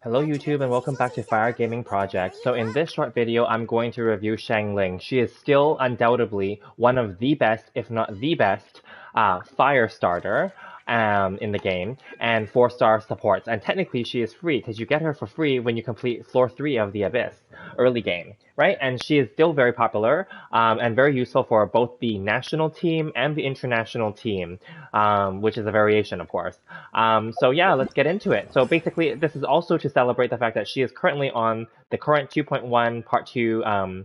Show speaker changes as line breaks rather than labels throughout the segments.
Hello YouTube and welcome back to Fire Gaming Project. So in this short video, I'm going to review Xiangling. She is still undoubtedly one of the best, if not the best, Firestarter in the game, and 4-star supports. And technically she is free, because you get her for free when you complete floor 3 of the Abyss, early game, right? And she is still very popular, and very useful for both the national team and the international team, which is a variation, of course. So yeah, let's get into it. So basically, this is also to celebrate the fact that she is currently on the current 2.1 Part 2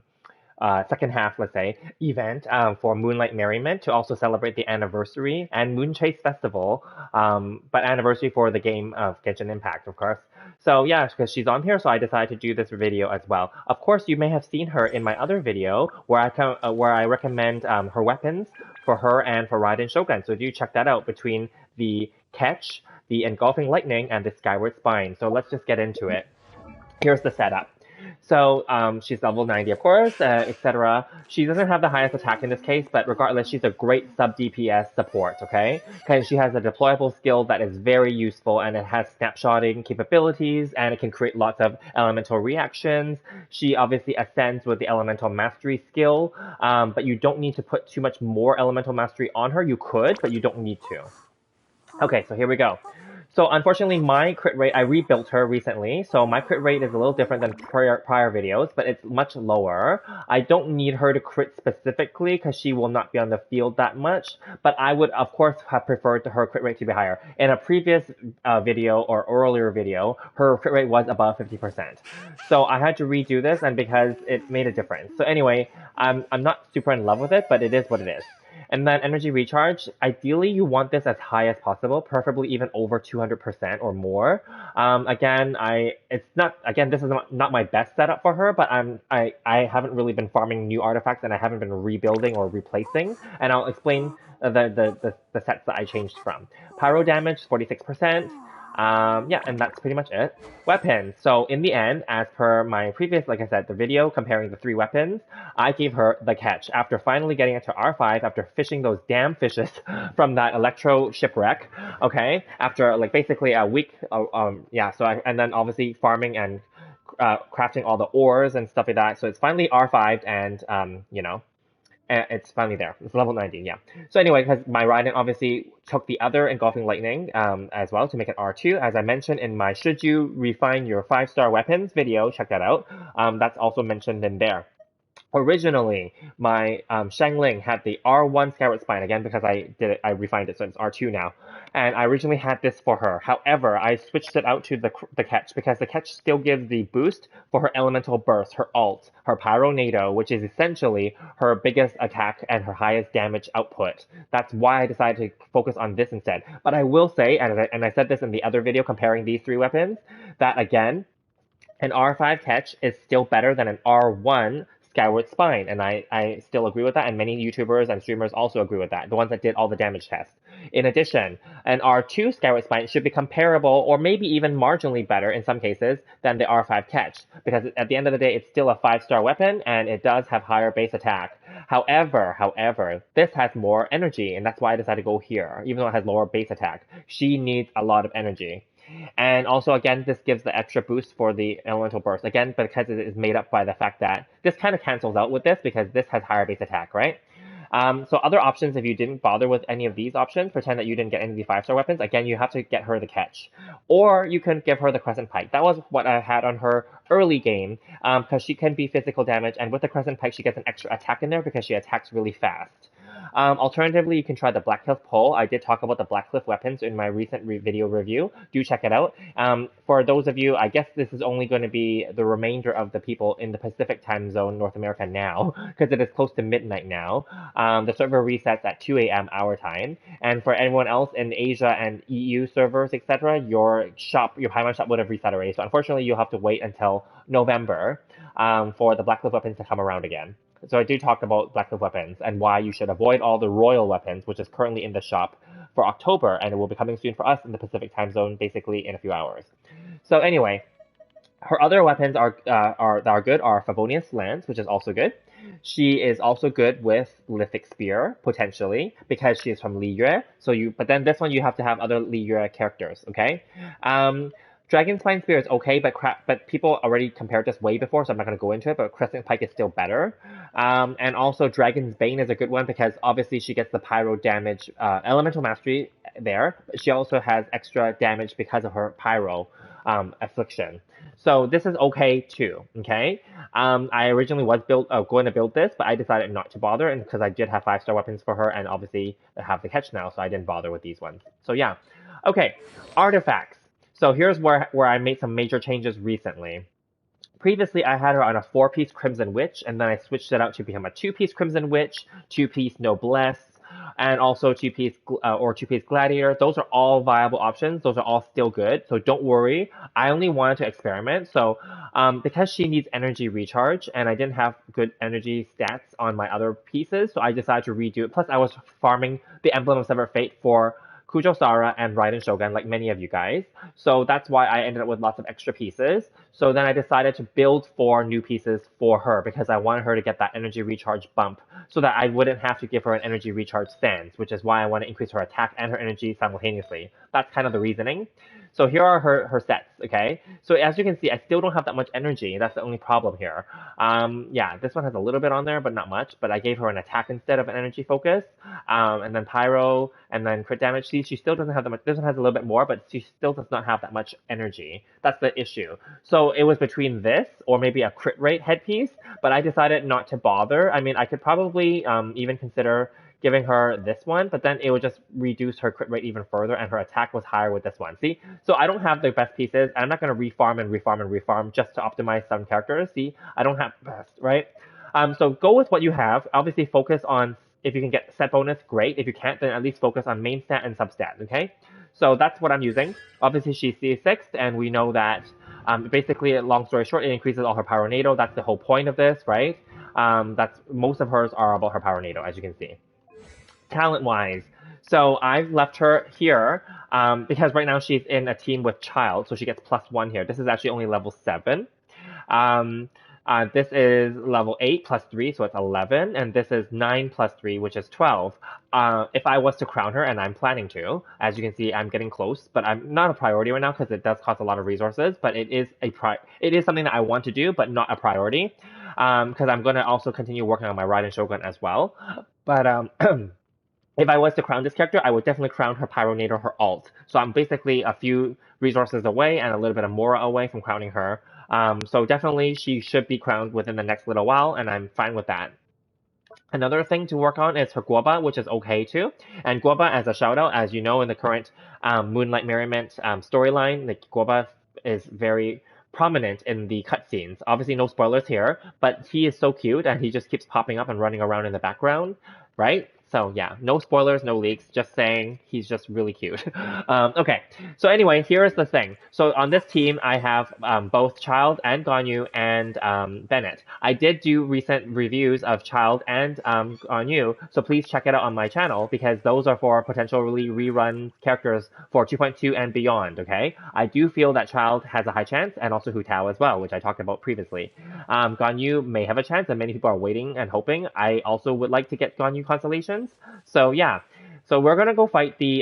second half, let's say, event for Moonlight Merriment to also celebrate the anniversary and Moonchase Festival, but anniversary for the game of Genshin Impact, of course. So yeah, because she's on here, so I decided to do this video as well. Of course, you may have seen her in my other video where I recommend her weapons for her and for Raiden Shogun. So do check that out between the Catch, the Engulfing Lightning, and the Skyward Spine. So let's just get into it. Here's the setup. So she's level 90, of course, etc. She doesn't have the highest attack in this case, but regardless, she's a great sub-DPS support, okay? Because she has a deployable skill that is very useful, and it has snapshotting capabilities, and it can create lots of elemental reactions. She obviously ascends with the elemental mastery skill, but you don't need to put too much more elemental mastery on her. You could, but you don't need to. Okay, so here we go. So unfortunately, my crit rate, I rebuilt her recently, so my crit rate is a little different than prior videos, but it's much lower. I don't need her to crit specifically because she will not be on the field that much, but I would, of course, have preferred her crit rate to be higher. In a previous video or earlier video, her crit rate was above 50%. So I had to redo this, and because it made a difference. So anyway, I'm not super in love with it, but it is what it is. And then energy recharge, ideally you want this as high as possible, preferably even over 200% or more. Again, this is not my best setup for her, but I haven't really been farming new artifacts, and I haven't been rebuilding or replacing, and I'll explain the sets that I changed from. Pyro damage, 46%. Yeah, and that's pretty much it. Weapons. So in the end, as per my previous, like I said, the video comparing the 3 weapons, I gave her the Catch. After finally getting it to R5, after fishing those damn fishes from that Electro shipwreck, okay? After like basically a week, and then obviously farming and crafting all the ores and stuff like that. So it's finally R5'd, and it's finally there. It's level 90, yeah. So anyway, because my Raiden obviously took the other Engulfing Lightning as well to make it R2. As I mentioned in my Should You Refine Your 5-Star Weapons video, check that out. That's also mentioned in there. Originally, my Xiangling had the R1 Skyward Spine, again because I refined it, so it's R2 now. And I originally had this for her. However, I switched it out to the Catch because the Catch still gives the boost for her Elemental Burst, her ult, her pyronado, which is essentially her biggest attack and her highest damage output. That's why I decided to focus on this instead. But I will say, and I said this in the other video comparing these 3 weapons, that again, an R5 Catch is still better than an R1 Skyward Spine, and I still agree with that, and many YouTubers and streamers also agree with that, the ones that did all the damage tests. In addition, an R2 Skyward Spine should be comparable, or maybe even marginally better in some cases, than the R5 Catch, because at the end of the day, it's still a 5-star weapon, and it does have higher base attack. However, this has more energy, and that's why I decided to go here, even though it has lower base attack. She needs a lot of energy. And also, again, this gives the extra boost for the Elemental Burst. Again, because it is made up by the fact that this kind of cancels out with this because this has higher base attack, right? So other options, if you didn't bother with any of these options, pretend that you didn't get any of the 5-star weapons, again, you have to get her the Catch. Or you can give her the Crescent Pike. That was what I had on her early game, because she can be physical damage, and with the Crescent Pike, she gets an extra attack in there because she attacks really fast. Alternatively, you can try the Black Cliff Pole. I did talk about the Black Cliff weapons in my recent video review. Do check it out. For those of you, I guess this is only going to be the remainder of the people in the Pacific time zone, North America now, because it is close to midnight now. The server resets at 2 a.m. our time. And for anyone else in Asia and EU servers, etc., your Paimon shop would have reset already. So unfortunately, you'll have to wait until November for the Black Cliff weapons to come around again. So I do talk about Black Cliff weapons and why you should avoid all the royal weapons, which is currently in the shop for October, and it will be coming soon for us in the Pacific time zone, basically in a few hours. So anyway, her other weapons that are good are Favonius Lance, which is also good. She is also good with Lithic Spear, potentially, because she is from Liyue. But then this one you have to have other Liyue characters, okay? Dragon Spine Spear is okay, but people already compared this way before, so I'm not going to go into it, but Crescent Pike is still better. And also Dragon's Bane is a good one because obviously she gets the Pyro damage, Elemental Mastery there, but she also has extra damage because of her Pyro affliction. So this is okay too, okay? I originally was going to build this, but I decided not to bother, and because I did have 5-star weapons for her, and obviously I have the catch now, so I didn't bother with these ones. So yeah. Okay, artifacts. So here's where I made some major changes recently. Previously, I had her on a 4-piece Crimson Witch, and then I switched it out to become a 2-piece Crimson Witch, 2-piece Noblesse, and also 2-piece or 2-piece Gladiator. Those are all viable options. Those are all still good. So don't worry. I only wanted to experiment. So because she needs energy recharge, and I didn't have good energy stats on my other pieces, so I decided to redo it. Plus, I was farming the Emblem of Severed Fate for Kujo Sara and Raiden Shogun, like many of you guys. So that's why I ended up with lots of extra pieces. So then I decided to build 4 new pieces for her because I wanted her to get that energy recharge bump so that I wouldn't have to give her an energy recharge stance, which is why I want to increase her attack and her energy simultaneously. That's kind of the reasoning. So here are her sets, okay? So as you can see, I still don't have that much energy. That's the only problem here. Yeah, this one has a little bit on there, but not much. But I gave her an attack instead of an energy focus. And then Pyro, and then crit damage. See, she still doesn't have that much. This one has a little bit more, but she still does not have that much energy. That's the issue. So it was between this or maybe a crit rate headpiece, but I decided not to bother. I mean, I could probably even consider giving her this one, but then it would just reduce her crit rate even further, and her attack was higher with this one. See? So I don't have the best pieces, and I'm not going to refarm and refarm and refarm just to optimize some characters. See? I don't have the best, right? So go with what you have. Obviously, focus on, if you can get set bonus, great. If you can't, then at least focus on main stat and substat, okay? So that's what I'm using. Obviously, she's C6, and we know that basically, long story short, it increases all her pyronado. That's the whole point of this, right? That's most of hers are about her pyronado, as you can see. Talent-wise, so I've left her here because right now she's in a team with Child, so she gets +1 here. This is actually only level 7. This is level 8 +3, so it's 11, and this is 9 +3, which is 12. If I was to crown her, and I'm planning to, as you can see, I'm getting close, but I'm not a priority right now because it does cost a lot of resources, but it is something that I want to do, but not a priority, because I'm going to also continue working on my Raiden Shogun as well. But if I was to crown this character, I would definitely crown her Pyronado, her alt. So I'm basically a few resources away and a little bit of Mora away from crowning her. So definitely she should be crowned within the next little while, and I'm fine with that. Another thing to work on is her Guoba, which is okay too. And Guoba, as a shout out, as you know, in the current Moonlight Merriment storyline, the Guoba is very prominent in the cutscenes. Obviously, no spoilers here, but he is so cute, and he just keeps popping up and running around in the background, right? So yeah, no spoilers, no leaks, just saying he's just really cute. Okay, so anyway, here's the thing. So on this team, I have both Child and Ganyu and Bennett. I did do recent reviews of Child and Ganyu, so please check it out on my channel because those are for potentially rerun characters for 2.2 and beyond, okay? I do feel that Child has a high chance, and also Hu Tao as well, which I talked about previously. Ganyu may have a chance, and many people are waiting and hoping. I also would like to get Ganyu constellations. So yeah, so we're gonna go fight the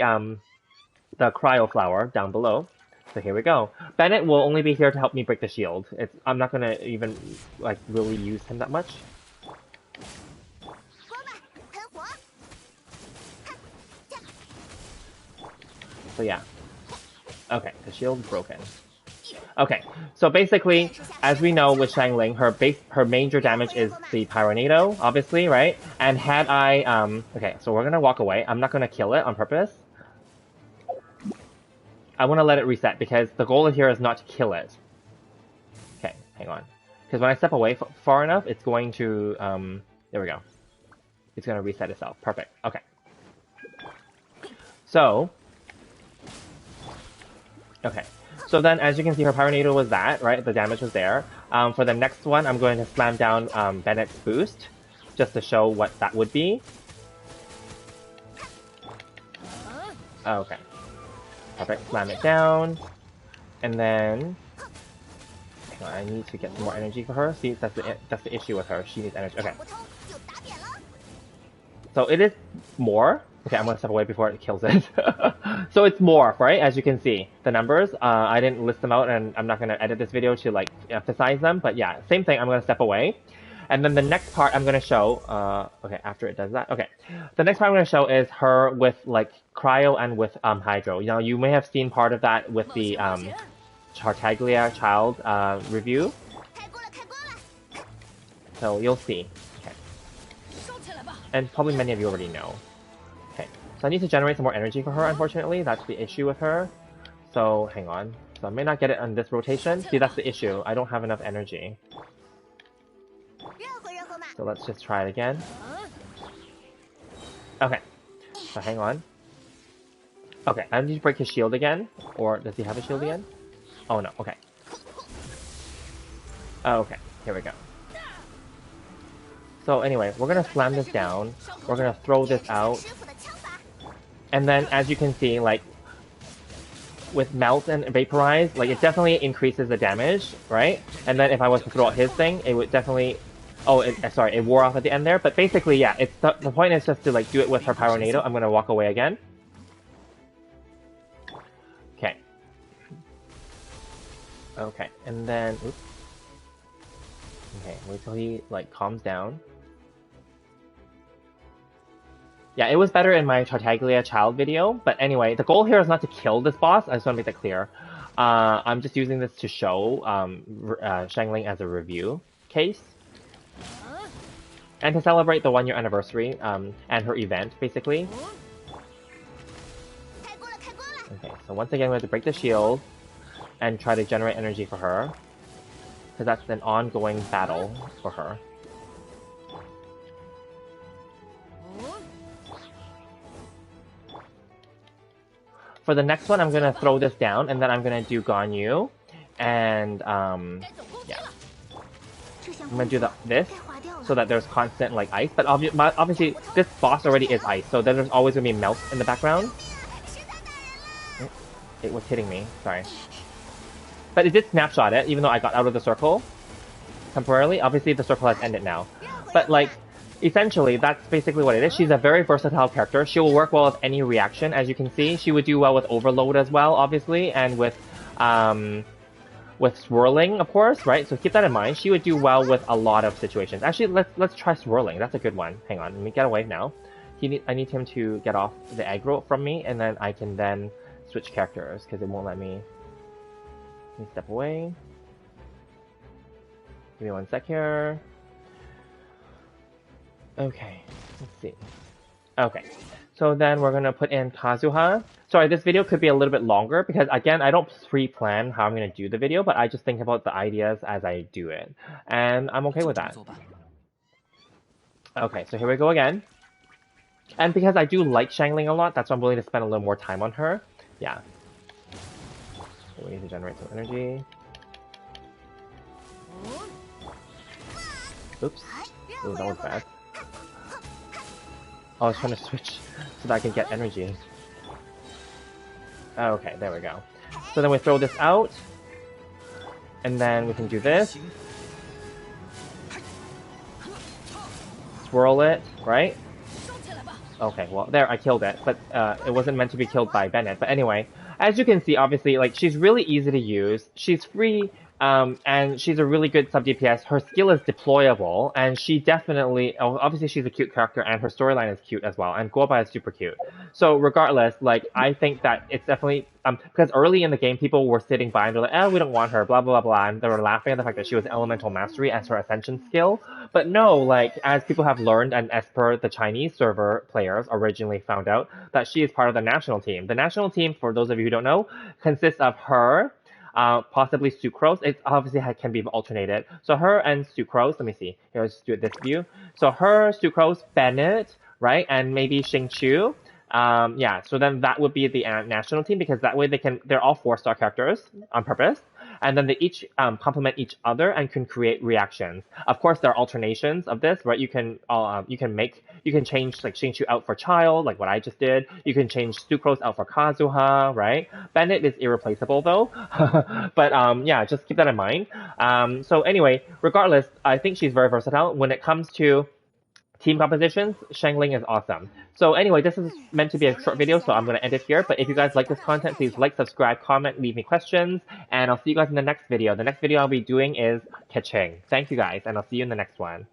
cryo flower down below. So here we go. Bennett will only be here to help me break the shield. I'm not gonna even like really use him that much. So yeah. Okay, the shield's broken. Okay, so basically, as we know with Xiangling, her major damage is the Pyronado, obviously, right? And had I, okay, so we're gonna walk away. I'm not gonna kill it on purpose. I wanna let it reset because the goal here is not to kill it. Okay, hang on. Because when I step away far enough, it's going to, there we go. It's gonna reset itself. Perfect, okay. So, okay. So then, as you can see, her Pyronado was that, right? The damage was there. For the next one, I'm going to slam down Bennett's boost, just to show what that would be. Oh, okay. Perfect. Slam it down. And then... hang on, I need to get some more energy for her. See, that's the issue with her. She needs energy. Okay. So it is more, Okay, I'm gonna step away before it kills it. So it's morph, right? As you can see, the numbers. I didn't list them out, and I'm not gonna edit this video to like emphasize them. But yeah, same thing. I'm gonna step away, and then the next part I'm gonna show. Okay, after it does that. Okay, the next part I'm gonna show is her with like cryo and with hydro. You know, you may have seen part of that with the Tartaglia child review. So you'll see. Okay. And probably many of you already know. Okay, so I need to generate some more energy for her, unfortunately. That's the issue with her. So, hang on. So I may not get it on this rotation. See, that's the issue. I don't have enough energy. So let's just try it again. Okay, so hang on. Okay, I need to break his shield again. Or does he have a shield again? Oh no, okay. Oh, okay, here we go. So anyway, we're gonna slam this down. We're gonna throw this out. And then as you can see, like, with melt and vaporize, like it definitely increases the damage, right? And then if I was to throw out his thing, it would definitely... Oh, sorry, it wore off at the end there. But basically, yeah, it's the point is just to like do it with her pyronado. I'm gonna walk away again. Okay. Okay, and then... Oops. Okay, wait till he like calms down. Yeah, it was better in my Tartaglia child video, but anyway, the goal here is not to kill this boss. I just want to make that clear. I'm just using this to show Xiangling as a review case. And to celebrate the 1-year anniversary and her event, basically. Okay, so once again, we have to break the shield and try to generate energy for her. Because that's an ongoing battle for her. For the next one, I'm gonna throw this down, and then I'm gonna do Ganyu, and yeah, I'm gonna do this so that there's constant like ice. But obviously, this boss already is ice, so then there's always gonna be melt in the background. It was hitting me, sorry, but it did snapshot it, even though I got out of the circle temporarily. Obviously, the circle has ended now, but like. Essentially, that's basically what it is. She's a very versatile character. She will work well with any reaction, as you can see. She would do well with Overload as well, obviously, and with Swirling, of course, right? So keep that in mind. She would do well with a lot of situations. Actually, let's try Swirling. That's a good one. Hang on, let me get away now. I need him to get off the aggro from me, and then I can then switch characters, because it won't let me... Let me step away. Give me 1 sec here. Okay, let's see. Okay, so then we're gonna put in Kazuha. Sorry, this video could be a little bit longer because, again, I don't pre-plan how I'm gonna do the video, but I just think about the ideas as I do it. And I'm okay with that. Okay, so here we go again. And because I do like Xiangling a lot, that's why I'm willing to spend a little more time on her. Yeah. So we need to generate some energy. Oops. Ooh, that was bad. Oh, I was trying to switch so that I can get energy. Okay, there we go. So then we throw this out. And then we can do this. Swirl it, right? Okay, well, there, I killed it. But it wasn't meant to be killed by Bennett. But anyway, as you can see, obviously, like, she's really easy to use. She's free. And she's a really good sub-DPS. Her skill is deployable, and she definitely... Obviously, she's a cute character, and her storyline is cute as well, and Guoba is super cute. So regardless, like, I think that it's definitely... because early in the game, people were sitting by and they're like, oh, we don't want her, blah, blah, blah, blah, and they were laughing at the fact that she was Elemental Mastery as her Ascension skill. But no, like, as people have learned, and as per the Chinese server players originally found out, that she is part of the national team. The national team, for those of you who don't know, consists of her... possibly Sucrose. It obviously can be alternated. So her and Sucrose, let me see. Here, let's do it this view. So her, Sucrose, Bennett, right? And maybe Xingqiu. Yeah, so then that would be the national team, because that way they're all 4-star characters on purpose. And then they each complement each other and can create reactions. Of course, there are alternations of this, right? You can change like Xingqiu out for Child, like what I just did. You can change Sucrose out for Kazuha, right? Bennett is irreplaceable though. But yeah, just keep that in mind. So anyway, regardless, I think she's very versatile when it comes to team compositions, Xiangling is awesome. So anyway, this is meant to be a short video, so I'm going to end it here. But if you guys like this content, please like, subscribe, comment, leave me questions, and I'll see you guys in the next video. The next video I'll be doing is Kaching. Thank you guys, and I'll see you in the next one.